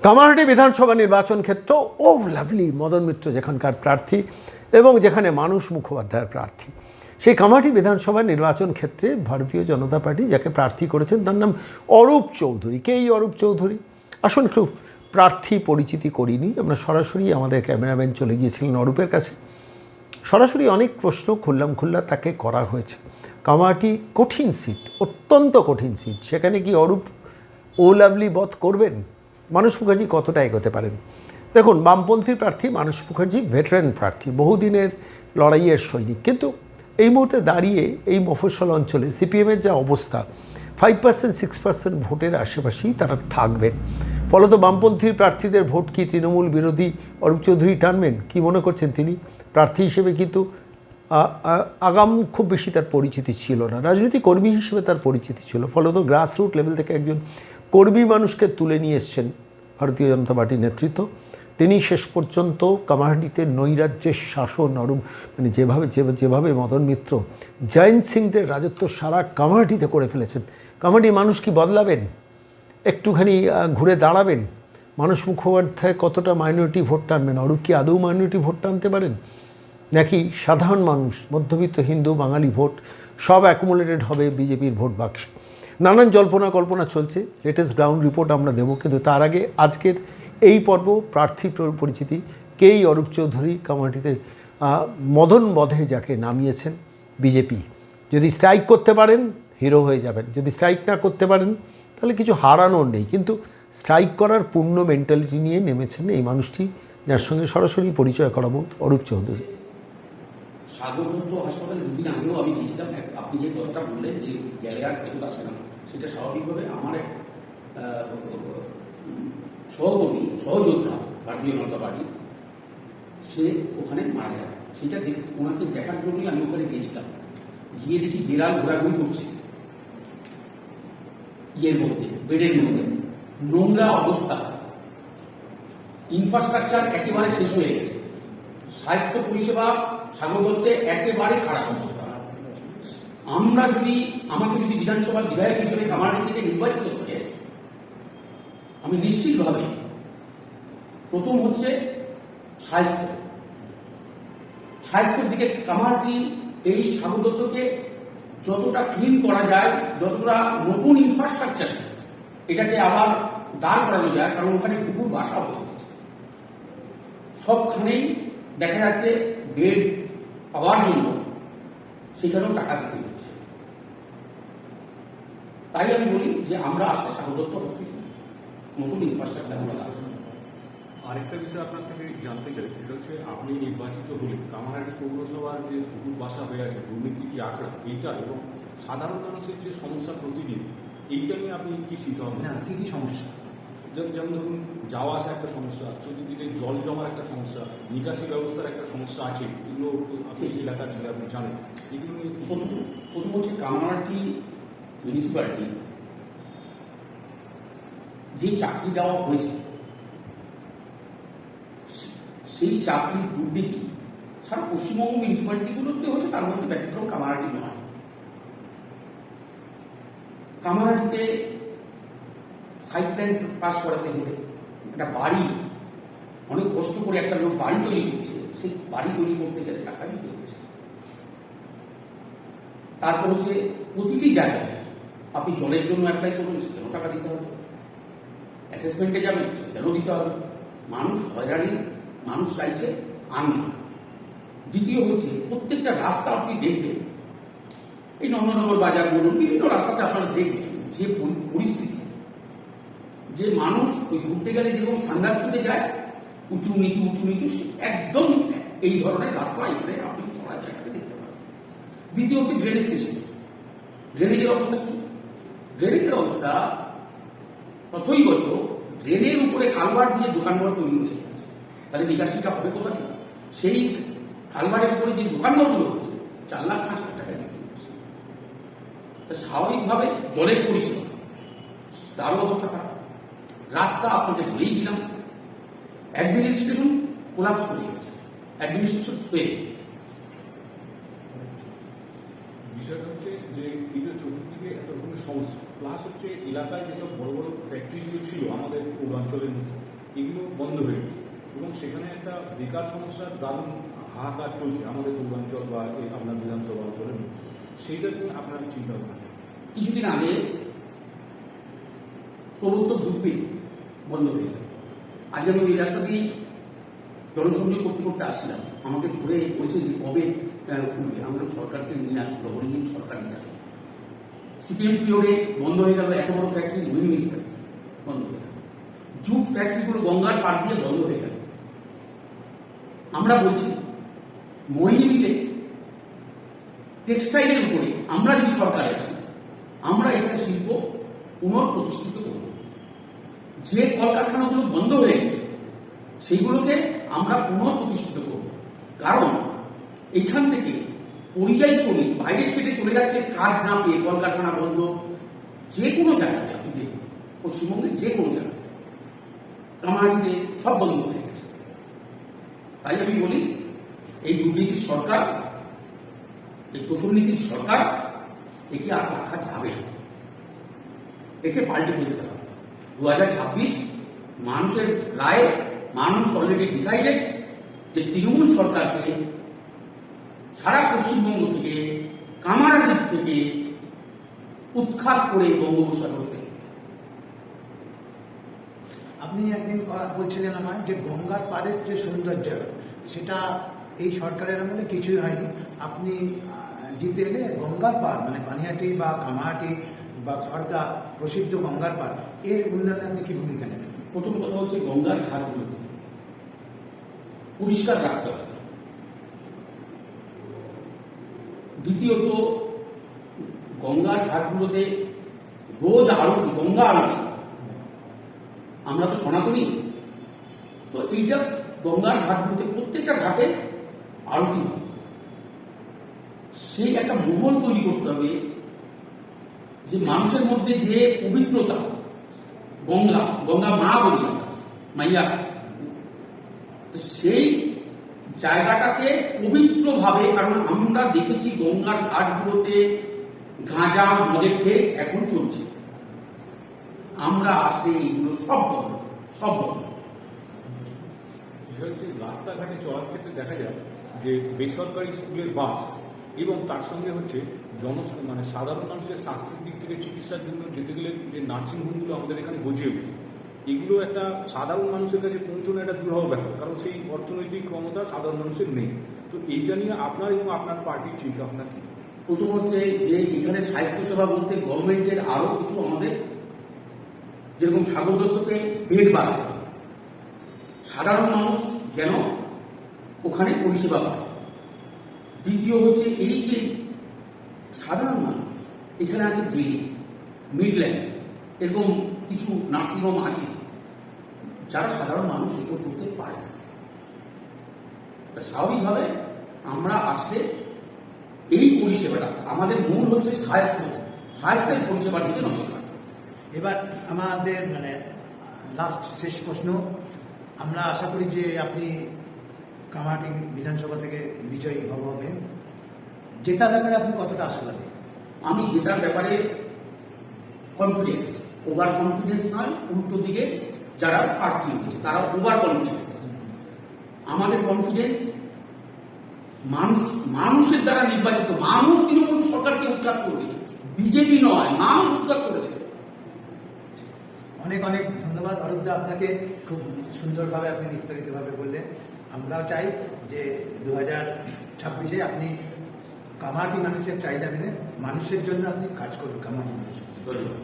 কামারহাটি বিধানসভা নির্বাচন ক্ষেত্র লাভলি মদন মিত্র যেখানকার প্রার্থী এবং যেখানে মানুষ মুখোপাধ্যায়ের প্রার্থী, সেই কামারহাটি বিধানসভা নির্বাচন ক্ষেত্রে ভারতীয় জনতা পার্টি যাকে প্রার্থী করেছেন তার নাম অরূপ চৌধুরী। কে এই অরূপ চৌধুরী? আসুন একটু প্রার্থী পরিচিতি করিনি। আমরা সরাসরি আমাদের ক্যামেরাম্যান চলে গিয়েছিলেন অরূপের কাছে, সরাসরি অনেক প্রশ্ন খুল্লা তাকে করা হয়েছে। কামারহাটি কঠিন সিট, অত্যন্ত কঠিন সিট, সেখানে কি অরূপ লাভলি বধ করবেন? মানস মুখার্জি কতটা এগোতে পারেন? দেখুন, বামপন্থী প্রার্থী মানস মুখার্জি ভেটারেন প্রার্থী, বহুদিনের লড়াইয়ের সৈনিক, কিন্তু এই মুহূর্তে দাঁড়িয়ে এই মফস্বল অঞ্চলে সিপিএমের যা অবস্থা, 5% 6% ভোটের আশেপাশেই তারা থাকবেন। ফলত বামপন্থীর প্রার্থীদের ভোট কি তৃণমূল বিরোধী অরূপ চৌধুরী টানবেন? কি মনে করছেন তিনি? প্রার্থী হিসেবে কিন্তু আগাম খুব বেশি তার পরিচিতি ছিল না, রাজনৈতিক কর্মী হিসেবে তার পরিচিতি ছিল। ফলত গ্রাসরুট লেভেল থেকে একজন কর্মী মানুষকে তুলে নিয়ে এসছেন ভারতীয় জনতা পার্টির নেতৃত্ব। তিনি শেষ পর্যন্ত কামারহাটিতে নৈরাজ্যের শাসন মানে যেভাবে মদন মিত্র জয়ন্ত সিংদের রাজত্ব সারা কামারহাটিতে করে ফেলেছেন, কামারহাটির মানুষ কি বদলাবেন? একটুখানি ঘুরে দাঁড়াবেন? মানস মুখোপাধ্যায় কতটা মাইনরিটি ভোট টানবেন? অরূপ কি আদৌ মাইনরিটি ভোট টানতে পারেন? নাকি সাধারণ মানুষ, মধ্যবিত্ত হিন্দু বাঙালি ভোট সব অ্যাকুমুলেটেড হবে বিজেপির ভোট বাক্সে? নানান কল্পনা চলছে। লেটেস্ট গ্রাউন্ড রিপোর্ট আমরা দেবো, কিন্তু তার আগে আজকের এই পর্ব প্রার্থী পরিচিতি। কেই অরূপ চৌধুরী কামারহাটিতে মদন বধে যাকে নামিয়েছেন বিজেপি। যদি স্ট্রাইক করতে পারেন হিরো হয়ে যাবেন, যদি স্ট্রাইক না করতে পারেন তাহলে কিছু হারানোর নেই। কিন্তু স্ট্রাইক করার পূর্ণ মেন্টালিটি নিয়ে নেমেছেন এই মানুষটি, যার সঙ্গে সরাসরি পরিচয় করাবো, অরূপ চৌধুরী। সাগর দত্ত হাসপাতালে দুদিন আগেও আমি গিয়েছিলাম। আপনি যে কথাটা বললেন যে গেলে আর ফেরত আসে না, সেটা স্বাভাবিকভাবে আমার এক সহকর্মী, সহযোদ্ধা ভারতীয় জনতা পার্টি, সে ওখানে মারা যায়। সেটা ওনাকে দেখার জন্যই আমি ওখানে গিয়েছিলাম। গিয়ে দেখি বিড়াল ঘোরাঘুরি করছে ইয়ের মধ্যে, বেডের মধ্যে, নোংরা অবস্থা, ইনফ্রাস্ট্রাকচার একেবারে শেষ হয়ে গেছে, স্বাস্থ্য পরিষেবা সাগর দত্তে একেবারে খারাপ অবস্থা। আমাকে যদি বিধানসভার বিধায়ক হিসেবে কামারহাটি থেকে নির্বাচিত করে, আমি নিশ্চিতভাবে প্রথম হচ্ছে স্বাস্থ্যের দিকে কামারহাটি এই সাগর দত্তকে যতটা ক্লিন করা যায়, যতটা নতুন ইনফ্রাস্ট্রাকচারে এটাকে আবার দাঁড় করানো যায়, কারণ ওখানে কুকুর বাসা হয়ে গেছে। সবখানেই দেখা যাচ্ছে বেড পাওয়ার জন্য সেখানেও টাকা দিতে হচ্ছে। তাই আমি বলি যে আমরা আসলে সাগর দত্ত হসপিটাল নতুন ইনফ্রাস্ট্রাকচার আমরা আসবো। আরেকটা বিষয় আপনার থেকে জানতে চাই, সেটা হচ্ছে আপনি নির্বাচিত হলে কামারহাটি পৌরসভার যে কুকুর বাসা হয়ে আছে, দুর্নীতি যে আঁকড়া, এইটা এবং সাধারণ মানুষের যে সমস্যা প্রতিদিন, এইটা নিয়ে আপনি কি চিন্তা ভাবনা? কি কি সমস্যা? যেমন ধরুন যাওয়া আসা একটা সমস্যা, চতুর্দিকে জল জমার একটা সমস্যা, নিকাশি ব্যবস্থার একটা সমস্যা আছে, এগুলো আপনি এলাকার ছেলে আপনি জানেন। এগুলো নিয়ে প্রথম হচ্ছে কামারহাটি মিউনিসিপ্যালিটি যে চাকরি দেওয়া হয়েছে, সেই চাকরির দুর্নীতি সারা পশ্চিমবঙ্গ মিউনিসিপ্যালিটিগুলোতে হচ্ছে, তার মধ্যে ব্যতিক্রম কামারহাটি নয়। কামারহাটিতে সাইট প্ল্যান পাস করাতে হলে একটা বাড়ি, অনেক কষ্ট করে একটা লোক বাড়ি তৈরি করছে, সেই বাড়ি তৈরি করতে গেলে টাকা দিতে হচ্ছে। তারপর হচ্ছে প্রতিটি জায়গায় আপনি জলের জন্য অ্যাপ্লাই করবেন, সেখানেও টাকা দিতে হবে, অ্যাসেসমেন্টে যাবেন সেখানেও দিতে হবে। মানুষ হয়রানি, মানুষ চাইছে আর না। দ্বিতীয় হচ্ছে প্রত্যেকটা রাস্তা আপনি দেখবেন, এই নন্দনগর বাজার বলুন, বিভিন্ন রাস্তাতে আপনারা দেখবেন যে পরিস্থিতি, যে মানুষ ওই ঘুরতে গেলে যেরকম সান্দার ছুটে যায়, উঁচু নিচু একদম এই ধরনের রাস্তা এখানে আপনি সবার জায়গাতে দেখতে পাবেন। দ্বিতীয় হচ্ছে ড্রেনেজ সিস্টেম। ড্রেনেজের অবস্থা কি? ড্রেনেজের অবস্থা প্রথমই বছর ড্রেনের উপরে কালভার্ট দিয়ে দোকানঘর তৈরি হয়ে যাচ্ছে, তাহলে নিকাশিটা হবে কোথা থেকে? সেই কালভার্টের উপরে যে দোকানঘরগুলো হচ্ছে 4,05,000 টাকায় বিক্রি হচ্ছে। স্বাভাবিকভাবে জলের পরিষেবা তারও অবস্থা খারাপ। রাস্তা আপনাকে বলেই দিলাম, অ্যাডমিনিস্ট্রেশন কোলাপস করে গেছে, অ্যাডমিনিস্ট্রেশন ফেল। বিষয়টা হচ্ছে যে এই যে চতুর্দিকে এত রকমের সমস্যা, প্লাস হচ্ছে এলাকায় যেসব বড় বড় ফ্যাক্টরিগুলো ছিল আমাদের পূর্বাঞ্চলের মধ্যে, এগুলো বন্ধ হয়ে গেছে এবং সেখানে একটা বেকার সমস্যার দারুণ হাহাকার চলছে আমাদের পূর্বাঞ্চল বা এই আপনার বিধানসভা অঞ্চলের মধ্যে। সেইটা নিয়ে আপনার চিন্তা ভাবনা কি? কিছুদিন আগে প্রবর্তক ঝুঁকবি বন্ধ হয়ে গেল। আজকে আমি ওই রাস্তা দিয়ে জনসংযোগ করতে করতে আসছিলাম, আমাকে ধরে বলছে যে কবে খুলবে। আমরা সরকারকে নিয়ে আসবো, ডবল সরকার নিয়ে আসবো। সিপিএম পিরিয়ডে বন্ধ হয়ে গেল এত বড় ফ্যাক্টরি, উইন্ডমিল ফ্যাক্টরি বন্ধ হয়ে গেল। জুট ফ্যাক্টরিগুলো গঙ্গার পাড় দিয়ে বন্ধ হয়ে গেল। আমরা বলছি মোহিনী মিলে টেক্সটাইলের উপরে আমরা যদি সরকারে আছি, আমরা এখানে শিল্প পুনঃপ্রতিষ্ঠিত করব। যে কলকারখানাগুলো বন্ধ হয়ে গেছে সেইগুলোকে আমরা পুনঃপ্রতিষ্ঠিত করব। কারণ এইখান থেকে পরিযায়ী শ্রমিক বাইরের স্টেটে চলে যাচ্ছে কাজ না পেয়ে, কলকারখানা বন্ধ। যে কোনো জায়গাতে আপনি দেখুন, পশ্চিমবঙ্গের যে কোনো জায়গাতে, কামাহাটিতে সব বন্ধ হয়ে গেছে। তাই আমি বলি এই দুর্নীতির সরকার, এই তোষণনীতির সরকার, একে আর রাখা যাবে না, একে পাল্টে ফেলতে হবে। 2026 মানুষের রায়, মানুষ অলরেডি ডিসাইডেড যে তৃণমূল সরকারকে সারা পশ্চিমবঙ্গ থেকে, কামারহাটির থেকে উৎখাত করে বঙ্গোপসাগর ফেলবে। আপনি একদিন বলছিলেন আমায় যে গঙ্গার পাড়ের যে সৌন্দর্য সেটা এই সরকারের আমলে কিছুই হয়নি। আপনি জিতে এলে গঙ্গার পাড় মানে পানিহাটি বা কামাহাটি বা খড়দা প্রসিদ্ধ গঙ্গার পাড় এর উন্নয়নে আপনি কি ভূমিকা নেবেন? প্রথম কথা হচ্ছে গঙ্গার ঘাটগুলোকে পরিষ্কার রাখতে হবে। দ্বিতীয়ত গঙ্গার ঘাটগুলোতে রোজ আরতি, গঙ্গা আরতি। আমরা তো সনাতনী, তো এইটা গঙ্গার ঘাটগুলোতে প্রত্যেকটা ঘাটে আরতি হবে। সেই একটা মহল তৈরি করতে হবে যে মানুষের মধ্যে যে পবিত্রতা, গঙ্গা, গঙ্গা মা বলি আমরা, মাইয়া, সেই জায়গাটাকে পবিত্রভাবে, কারণ আমরা দেখেছি গঙ্গার ঘাটগুলোতে গাঁজা মদের ঠেক এখন চলছে। আমরা আসলে এইগুলো সব বন্ধ, সব বন্ধ। বিষয় হচ্ছে রাস্তাঘাটে চলার ক্ষেত্রে দেখা যায় যে বেসরকারি স্কুলের বাস এবং তার সঙ্গে হচ্ছে মানে সাধারণ মানুষের স্বাস্থ্যের দিক থেকে চিকিৎসার জন্য যেতে গেলে যে নার্সিংহোমগুলো আমাদের এখানে গজিয়ে উঠেছে, এগুলো একটা সাধারণ মানুষের কাছে পৌঁছানো একটা দুরূহ ব্যাপার, কারণ সেই অর্থনৈতিক ক্ষমতা সাধারণ মানুষের নেই। তো এইটা নিয়ে আপনার এবং আপনার পার্টির চিন্তা ভাবনা কি? প্রথম হচ্ছে যে এখানে স্বাস্থ্যসেবা বলতে গভর্নমেন্টের আরো কিছু আমাদের, যেরকম সাগর দত্তকে বেড বাড়াতে হবে, সাধারণ মানুষ যেন ওখানে পরিষেবা পায়। দ্বিতীয় হচ্ছে এই যে সাধারণ মানুষ এখানে আছে, জেলি, মিডল্যান্ড, এরকম কিছু নার্সিংহোম আছে যারা সাধারণ মানুষ এফোর্ড করতে পারে না। স্বাভাবিকভাবে আমরা আসলে এই পরিষেবাটা, আমাদের মূল হচ্ছে স্বাস্থ্যের পরিষেবার দিকে নজর রাখা। এবার আমাদের মানে লাস্ট শেষ প্রশ্ন, আমরা আশা করি যে আপনি কামাহাটি বিধানসভা থেকে বিজয়ী হবেন। জেতার ব্যাপারে আপনি কতটা আশাবাদী? আমি জেতার ব্যাপারে কনফিডেন্স, ওভার কনফিডেন্স নয়, উল্টো দিকে যারা প্রার্থী হয়েছে তারা ওভার কনফিডেন্স। আমাদের কনফিডেন্স মানুষের দ্বারা নির্বাচিত, মানুষ তৃণমূল সরকারকে উৎখাত করবে, বিজেপি নয়, মানুষ উৎখাত করে দেবে। অনেক অনেক ধন্যবাদ অরূপদা, আপনাকে খুব সুন্দরভাবে আপনি বিস্তারিতভাবে বললেন। আমরাও চাই যে 2026-এ আপনি কামাহাটি মানুষের চাহিদা মেনে মানুষের জন্য আপনি কাজ করুন, কামাহাটি মানুষের জন্য। ধন্যবাদ।